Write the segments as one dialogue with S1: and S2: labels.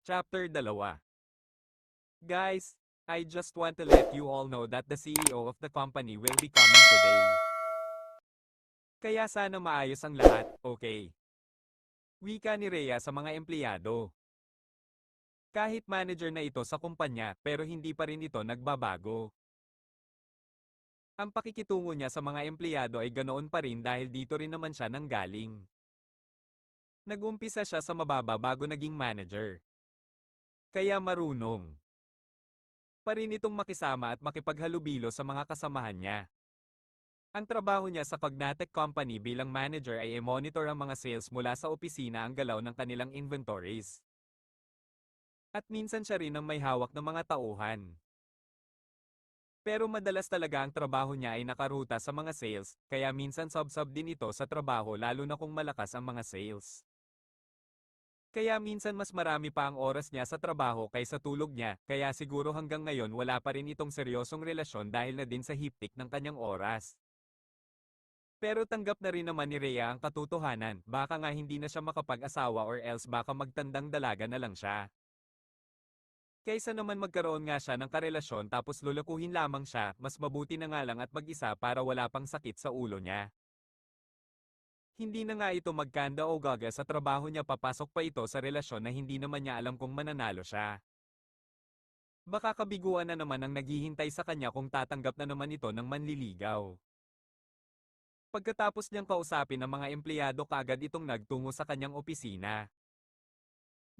S1: Chapter 2. Guys, I just want to let you all know that the CEO of the company will be coming today. Kaya sana maayos ang lahat, okay? Wika ni Rhea sa mga empleyado. Kahit manager na ito sa kumpanya pero hindi pa rin ito nagbabago. Ang pakikitungo niya sa mga empleyado ay ganoon pa rin dahil dito rin naman siya nanggaling. Nag-umpisa siya sa mababa bago naging manager. Kaya marunong pa rin itong makisama at makipaghalubilo sa mga kasamahan niya. Ang trabaho niya sa Cognatec Company bilang manager ay i-monitor ang mga sales mula sa opisina ang galaw ng kanilang inventories. At minsan siya rin ang may hawak ng mga tauhan. Pero madalas talaga ang trabaho niya ay nakaruta sa mga sales, kaya minsan sub-sub din ito sa trabaho lalo na kung malakas ang mga sales. Kaya minsan mas marami pa ang oras niya sa trabaho kaysa tulog niya, kaya siguro hanggang ngayon wala pa rin itong seryosong relasyon dahil na din sa hiptik ng kanyang oras. Pero tanggap na rin naman ni Rhea ang katotohanan, baka nga hindi na siya makapag-asawa or else baka magtandang dalaga na lang siya. Kaysa naman magkaroon nga siya ng karelasyon tapos lulukuhin lamang siya, mas mabuti na nga lang at mag-isa para wala pang sakit sa ulo niya. Hindi na nga ito magkanda o gaga sa trabaho niya, papasok pa ito sa relasyon na hindi naman niya alam kung mananalo siya. Baka kabiguan na naman ang naghihintay sa kanya kung tatanggap na naman ito ng manliligaw. Pagkatapos niyang kausapin ang mga empleyado, kaagad itong nagtungo sa kanyang opisina.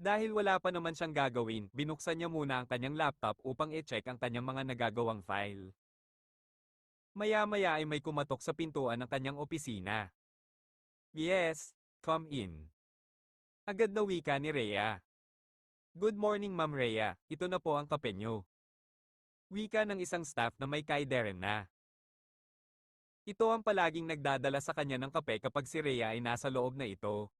S1: Dahil wala pa naman siyang gagawin, binuksan niya muna ang kanyang laptop upang i-check ang kanyang mga nagagawang file. Maya-maya ay may kumatok sa pintuan ng kanyang opisina. Yes, come in. Agad na wika ni Rhea. Good morning, Ma'am Rhea. Ito na po ang kape niyo. Wika ng isang staff na may kaideren na. Ito ang palaging nagdadala sa kanya ng kape kapag si Rhea ay nasa loob na ito.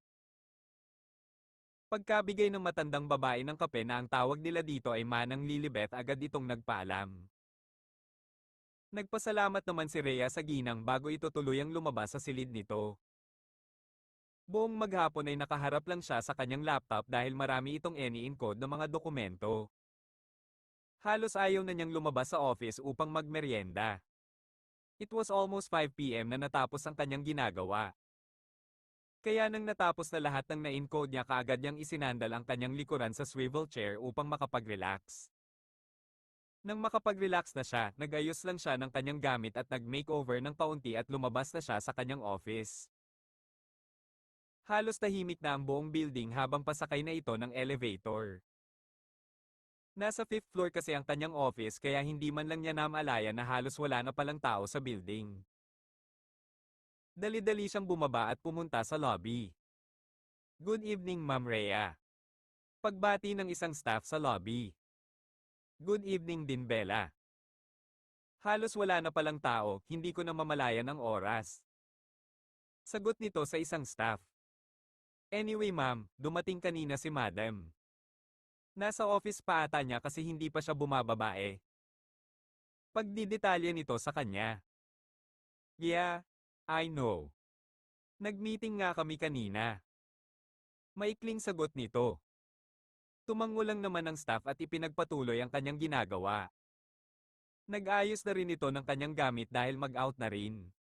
S1: Pagkabigay ng matandang babae ng kape na ang tawag nila dito ay Manang Lilibet, agad itong nagpaalam. Nagpasalamat naman si Rhea sa ginang bago ito tuluyang lumabas sa silid nito. Buong maghapon ay nakaharap lang siya sa kanyang laptop dahil marami itong ini-encode na mga dokumento. Halos ayaw na niyang lumabas sa office upang magmeryenda. It was almost 5 PM na natapos ang kanyang ginagawa. Kaya nang natapos na lahat ng na-encode niya, kaagad niyang isinandal ang kanyang likuran sa swivel chair upang makapag-relax. Nang makapag-relax na siya, nag-ayos lang siya ng kanyang gamit at nag-makeover ng kaunti at lumabas na siya sa kanyang office. Halos tahimik na ang buong building habang pasakay na ito ng elevator. Nasa 5th floor kasi ang kanyang office, kaya hindi man lang niya namalayan na halos wala na palang tao sa building. Dali-dali siyang bumaba at pumunta sa lobby. Good evening, Ma'am Rhea. Pagbati ng isang staff sa lobby. Good evening din, Bella. Halos wala na palang tao, hindi ko na mamalayan ang oras. Sagot nito sa isang staff. Anyway ma'am, dumating kanina si madam. Nasa office pa ata niya kasi hindi pa siya bumababa eh. Pagdidetalye nito sa kanya. Yeah, I know. Nag-meeting nga kami kanina. Maikling sagot nito. Tumango lang naman ang staff at ipinagpatuloy ang kanyang ginagawa. Nag-ayos na rin ito ng kanyang gamit dahil mag-out na rin.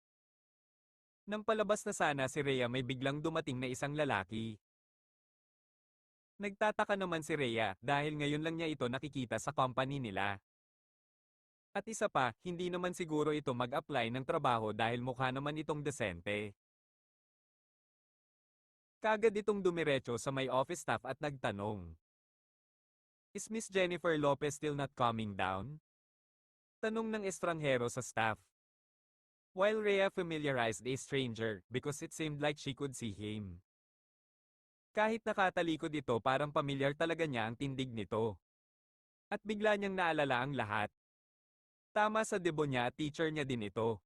S1: Nang palabas na sana si Rhea, may biglang dumating na isang lalaki. Nagtataka naman si Rhea dahil ngayon lang niya ito nakikita sa company nila. At isa pa, hindi naman siguro ito mag-apply ng trabaho dahil mukha naman itong desente. Kagad itong dumiretso sa may office staff at nagtanong. Is Miss Jennifer Lopez still not coming down? Tanong ng estranghero sa staff. While Rhea familiarized a stranger because it seemed like she could see him. Kahit nakatalikod ito, parang pamilyar talaga niya ang tindig nito. At bigla niyang naalala ang lahat. Tama sa debo niya at teacher niya din ito.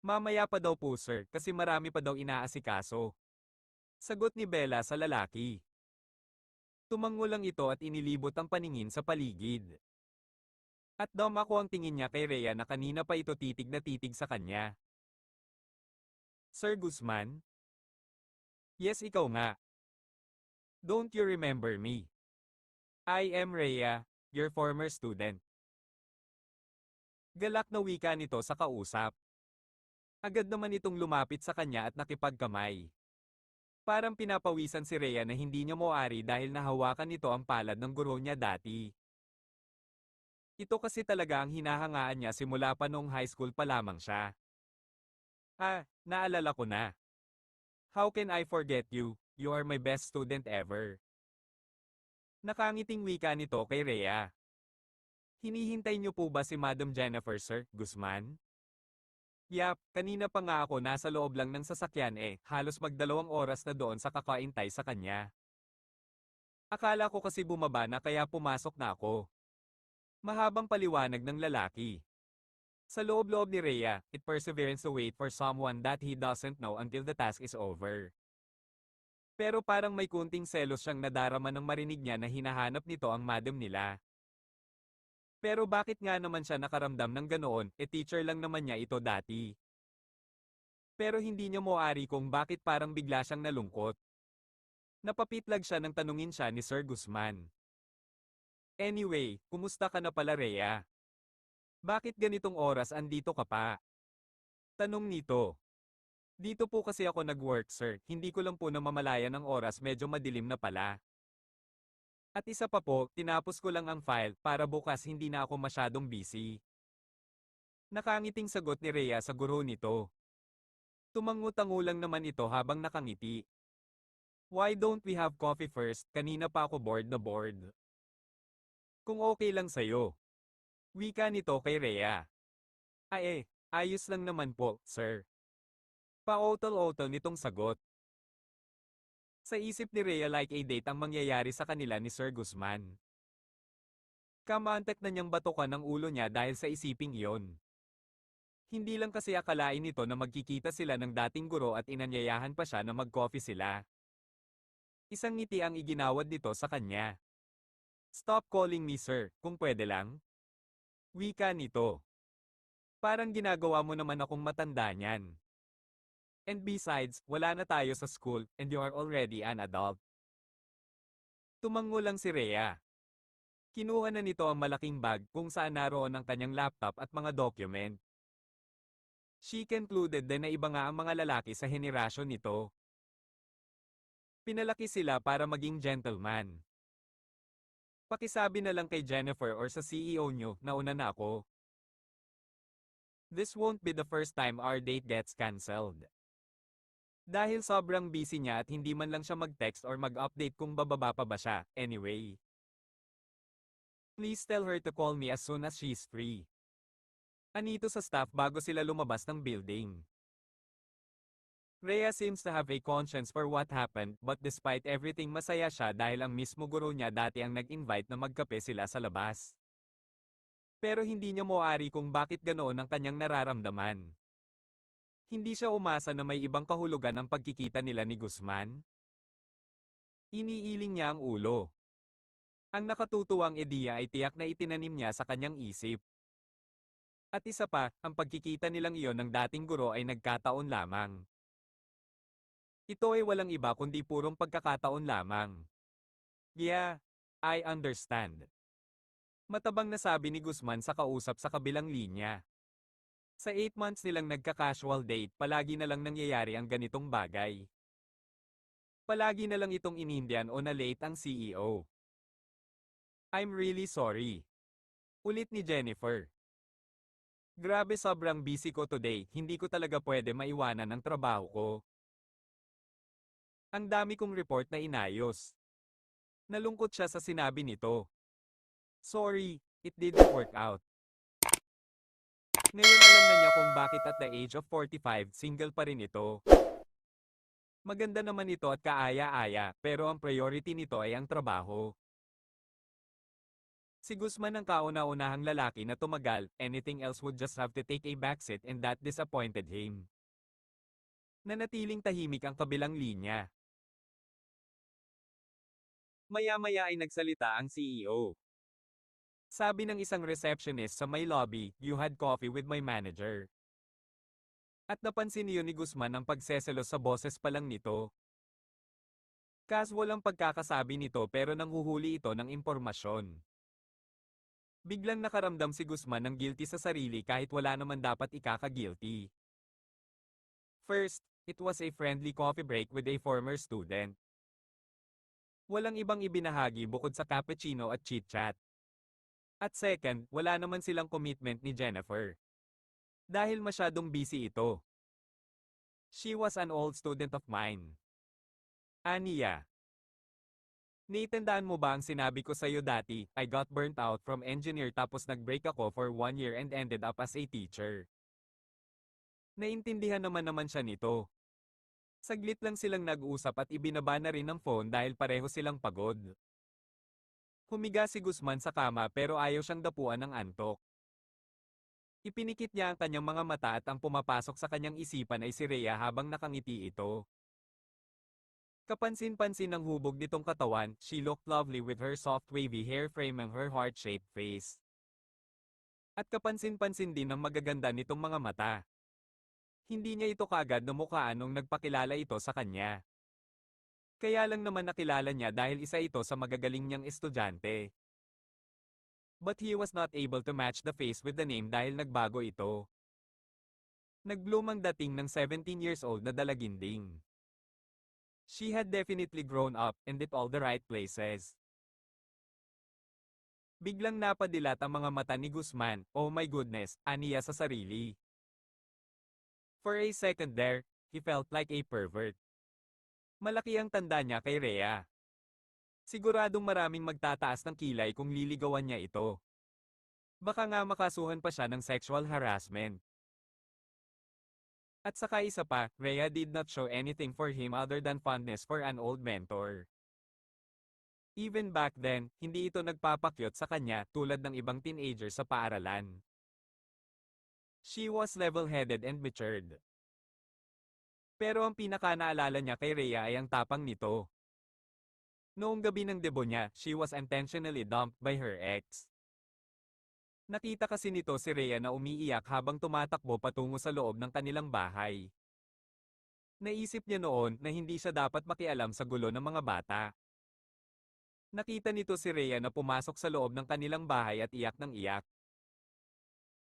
S1: Mamaya pa daw po sir, kasi marami pa daw inaasikaso. Sagot ni Bella sa lalaki. Tumango lang ito at inilibot ang paningin sa paligid. At dumako ang tingin niya kay Rhea na kanina pa ito titig na titig sa kanya. Sir Guzman? Yes, ikaw nga. Don't you remember me? I am Rhea, your former student. Galak na wika nito sa kausap. Agad naman itong lumapit sa kanya at nakipagkamay. Parang pinapawisan si Rhea na hindi niya moari dahil nahawakan nito ang palad ng guro niya dati. Ito kasi talaga ang hinahangaan niya simula pa noong high school pa lamang siya. Naalala ko na. How can I forget you? You are my best student ever. Nakangiting wika nito kay Rhea. Hinihintay niyo po ba si Madam Jennifer, Sir Guzman? Yap, kanina pa nga ako nasa loob lang ng sasakyan halos magdalawang oras na doon sa kakaintay sa kanya. Akala ko kasi bumaba na kaya pumasok na ako. Mahabang paliwanag ng lalaki. Sa loob-loob ni Rhea, it perseverance to wait for someone that he doesn't know until the task is over. Pero parang may kunting selos siyang nadarama nang marinig niya na hinahanap nito ang madam nila. Pero bakit nga naman siya nakaramdam ng ganoon, teacher lang naman niya ito dati. Pero hindi niya moari kung bakit parang bigla siyang nalungkot. Napapitlag siya nang tanungin siya ni Sir Guzman. Anyway, kumusta ka na pala Rhea? Bakit ganitong oras andito ka pa? Tanong nito. Dito po kasi ako nag-work sir, hindi ko lang po namamalayan ng oras medyo madilim na pala. At isa pa po, tinapos ko lang ang file para bukas hindi na ako masyadong busy. Nakangiting sagot ni Rhea sa guro nito. Tumangu-tangu lang naman ito habang nakangiti. Why don't we have coffee first? Kanina pa ako bored na bored. Kung okay lang sa'yo. Wika nito kay Rhea. Ayos lang naman po, sir. Pa-otol-otol nitong sagot. Sa isip ni Rhea like a date ang mangyayari sa kanila ni Sir Guzman. Kamantek na niyang batukan ng ulo niya dahil sa isiping iyon. Hindi lang kasi akalain nito na magkikita sila ng dating guro at inanyayahan pa siya na mag-coffee sila. Isang ngiti ang iginawad nito sa kanya. Stop calling me sir, kung pwede lang. Wika nito. Parang ginagawa mo naman akong matanda niyan. And besides, wala na tayo sa school, and you are already an adult. Tumango lang si Rhea. Kinuha na nito ang malaking bag kung saan naroon ang kanyang laptop at mga document. She concluded din na iba nga ang mga lalaki sa henerasyon nito. Pinalaki sila para maging gentleman. Pakisabi na lang kay Jennifer or sa CEO nyo, nauna na ako. This won't be the first time our date gets cancelled. Dahil sobrang busy niya at hindi man lang siya mag-text or mag-update kung bababa pa ba siya, anyway. Please tell her to call me as soon as she's free. Anito sa staff bago sila lumabas ng building. Rhea seems to have a conscience for what happened but despite everything masaya siya dahil ang mismo guro niya dati ang nag-invite na magkape sila sa labas. Pero hindi niya moari kung bakit ganoon ang kanyang nararamdaman. Hindi siya umasa na may ibang kahulugan ang pagkikita nila ni Guzman. Iniiling niya ang ulo. Ang nakatutuwang ideya ay tiyak na itinanim niya sa kanyang isip. At isa pa, ang pagkikita nilang iyon ng dating guro ay nagkataon lamang. Ito ay walang iba kundi purong pagkakataon lamang. Yeah, I understand. Matabang na sabi ni Guzman sa kausap sa kabilang linya. Sa 8 months nilang nagka-casual date, palagi na lang nangyayari ang ganitong bagay. Palagi na lang itong inindian o na-late ang CEO. I'm really sorry. Ulit ni Jennifer. Grabe sobrang busy ko today, hindi ko talaga pwede maiwanan ang trabaho ko. Ang dami kong report na inayos. Nalungkot siya sa sinabi nito. Sorry, it didn't work out. Ngayon alam na niya kung bakit at the age of 45 single pa rin ito. Maganda naman ito at kaaya-aya, pero ang priority nito ay ang trabaho. Si Guzman ang kauna-unahang lalaki na tumagal, anything else would just have to take a backseat and that disappointed him. Nanatiling tahimik ang kabilang linya. Maya-maya ay nagsalita ang CEO. Sabi ng isang receptionist sa may lobby, you had coffee with my manager. At napansin niyo ni Guzman ang pagseselos sa boses pa lang nito. Casual ang pagkakasabi nito pero nanghuhuli ito ng impormasyon. Biglang nakaramdam si Guzman ng guilty sa sarili kahit wala naman dapat ikaka-guilty. First, it was a friendly coffee break with a former student. Walang ibang ibinahagi bukod sa cappuccino at chit-chat. At second, wala naman silang commitment ni Jennifer. Dahil masyadong busy ito. She was an old student of mine. Aniya. Naitandaan mo ba ang sinabi ko sa'yo dati, I got burnt out from engineer tapos nag-break ako for 1 year and ended up as a teacher. Naintindihan naman siya nito. Saglit lang silang nag-usap at ibinaba na rin ang phone dahil pareho silang pagod. Humiga si Guzman sa kama pero ayaw siyang dapuan ng antok. Ipinikit niya ang kanyang mga mata at ang pumapasok sa kanyang isipan ay si Rhea habang nakangiti ito. Kapansin-pansin ng hubog nitong katawan, she looked lovely with her soft wavy hair framing her heart-shaped face. At kapansin-pansin din ang magaganda nitong mga mata. Hindi niya ito kaagad namukhaan nung nagpakilala ito sa kanya. Kaya lang naman nakilala niya dahil isa ito sa magagaling niyang estudyante. But he was not able to match the face with the name dahil nagbago ito. Nag-bloom ang dating ng 17 years old na dalaginding. She had definitely grown up and hit all the right places. Biglang napadilat ang mga mata ni Guzman, oh my goodness, aniya sa sarili. For a second there, he felt like a pervert. Malaki ang tanda niya kay Rhea. Siguradong maraming magtataas ng kilay kung liligawan niya ito. Baka nga makasuhan pa siya ng sexual harassment. At saka isa pa, Rhea did not show anything for him other than fondness for an old mentor. Even back then, hindi ito nagpapakyut sa kanya tulad ng ibang teenager sa paaralan. She was level-headed and matured. Pero ang pinaka-naalala niya kay Rhea ay ang tapang nito. Noong gabi ng debo niya, she was intentionally dumped by her ex. Nakita kasi nito si Rhea na umiiyak habang tumatakbo patungo sa loob ng kanilang bahay. Naisip niya noon na hindi siya dapat makialam sa gulo ng mga bata. Nakita nito si Rhea na pumasok sa loob ng kanilang bahay at iyak ng iyak.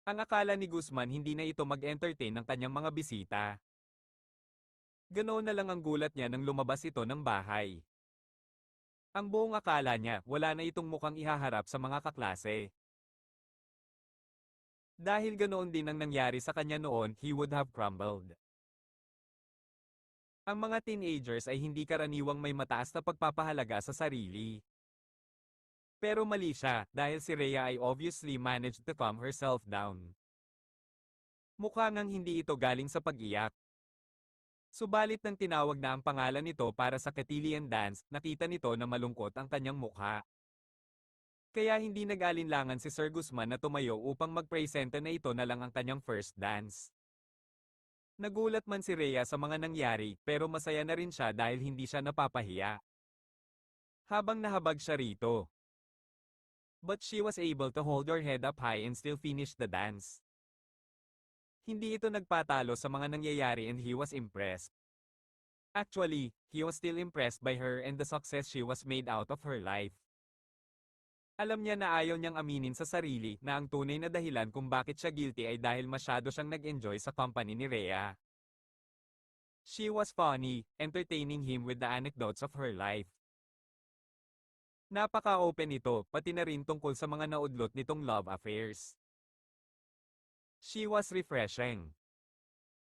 S1: Ang akala ni Guzman hindi na ito mag-entertain ng kanyang mga bisita. Ganoon na lang ang gulat niya nang lumabas ito ng bahay. Ang buong akala niya, wala na itong mukhang ihaharap sa mga kaklase. Dahil ganoon din ang nangyari sa kanya noon, he would have crumbled. Ang mga teenagers ay hindi karaniwang may mataas na pagpapahalaga sa sarili. Pero mali siya, dahil si Rhea ay obviously managed to calm herself down. Mukha ngang hindi ito galing sa pag-iyak. Subalit nang tinawag na ang pangalan nito para sa Cotillion dance, nakita nito na malungkot ang kanyang mukha. Kaya hindi nag-alinlangan si Sir Guzman na tumayo upang magpresenta na ito na lang ang kanyang first dance. Nagulat man si Rhea sa mga nangyari pero masaya na rin siya dahil hindi siya napapahiya. Habang nahabag siya rito. But she was able to hold her head up high and still finish the dance. Hindi ito nagpatalo sa mga nangyayari and he was impressed. Actually, he was still impressed by her and the success she was made out of her life. Alam niya na ayaw niyang aminin sa sarili na ang tunay na dahilan kung bakit siya guilty ay dahil masyado siyang nag-enjoy sa company ni Rhea. She was funny, entertaining him with the anecdotes of her life. Napaka-open ito, pati na rin tungkol sa mga naudlot nitong love affairs. She was refreshing.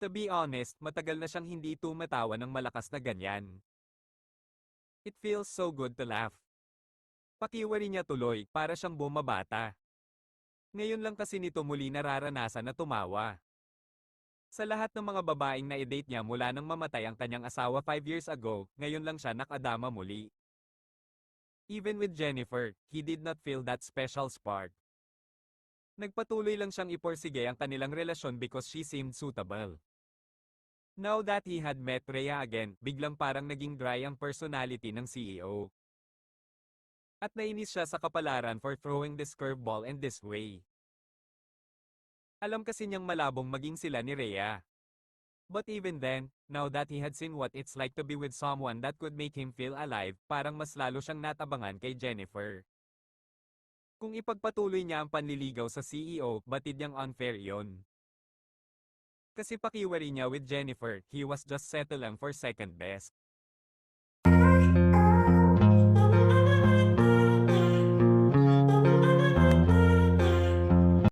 S1: To be honest, matagal na siyang hindi tumatawa ng malakas na ganyan. It feels so good to laugh. Pakiwari niya tuloy, para siyang bumabata. Ngayon lang kasi nito muli nararanasan na tumawa. Sa lahat ng mga babaeng na-date niya mula nang mamatay ang kanyang asawa 5 years ago, ngayon lang siya nakadama muli. Even with Jennifer, he did not feel that special spark. Nagpatuloy lang siyang iporsige ang kanilang relasyon because she seemed suitable. Now that he had met Rhea again, biglang parang naging dry ang personality ng CEO. At nainis siya sa kapalaran for throwing this curveball in this way. Alam kasi niyang malabong maging sila ni Rhea. But even then, now that he had seen what it's like to be with someone that could make him feel alive, parang mas lalo siyang natabangan kay Jennifer. Kung ipagpatuloy niya ang panliligaw sa CEO, batid niyang unfair iyon. Kasi pakiwari niya with Jennifer, he was just settle lang for second best.